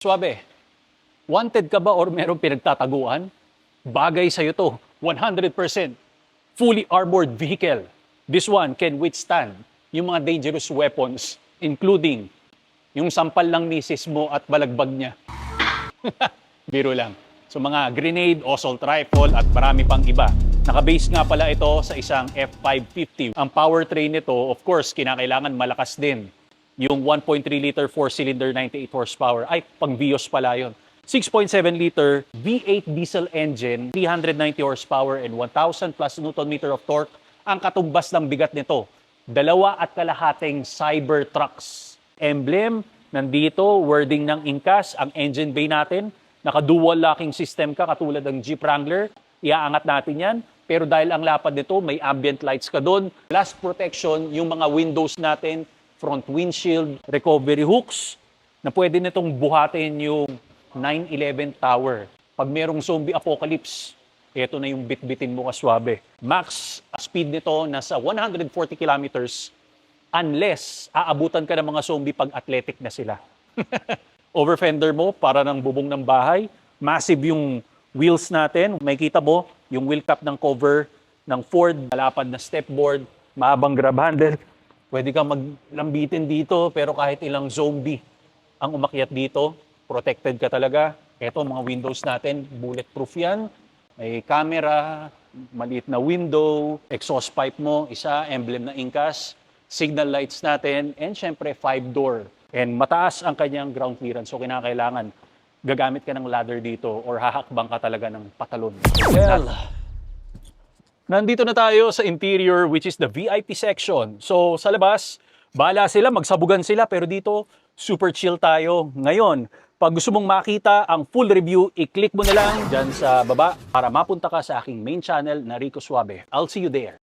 Suabe, wanted ka ba or merong pinagtataguan? Bagay sa'yo to, 100%. Fully armored vehicle. This one can withstand yung mga dangerous weapons, including yung sampal ng misis mo at balagbag niya. Biro lang. So mga grenade, assault rifle at marami pang iba. Nakabase nga pala ito sa isang F550. Ang powertrain nito, of course, kinakailangan malakas din. Yung 1.3 liter 4-cylinder 98 horsepower, ay pang Vios pala yun. 6.7 liter V8 diesel engine, 390 horsepower and 1,000 plus Newton meter of torque. Ang katumbas ng bigat nito, 2.5 Cybertrucks. Emblem, nandito, wording ng Incas, ang engine bay natin, naka-dual locking system ka katulad ng Jeep Wrangler, iaangat natin yan. Pero dahil ang lapad nito, may ambient lights ka doon. Glass protection, yung mga windows natin, front windshield, recovery hooks, na pwede nitong buhatin yung 9/11 tower. Pag merong zombie apocalypse, ito na yung bitbitin mo kaswabe. Max speed nito nasa 140 kilometers unless aabutan ka ng mga zombie pag athletic na sila. Over fender mo, para ng bubong ng bahay. Massive yung wheels natin. May kita mo yung wheel cap ng cover ng Ford, malapad na stepboard, mahabang grab handle. Pwede kang maglambitin dito, pero kahit ilang zombie ang umakyat dito, protected ka talaga. Ito, mga windows natin, bulletproof yan. May camera, maliit na window, exhaust pipe mo, isa, emblem ng Incas, signal lights natin, and syempre 5-door. And mataas ang kanyang ground clearance, so kinakailangan gagamit ka ng ladder dito or hahakbang ka talaga ng patalon. Well, nandito na tayo sa interior, which is the VIP section. So sa labas, bahala sila, magsabugan sila, pero dito, super chill tayo. Ngayon, pag gusto mong makita ang full review, i-click mo na lang dyan sa baba para mapunta ka sa aking main channel na Rico Suabe. I'll see you there.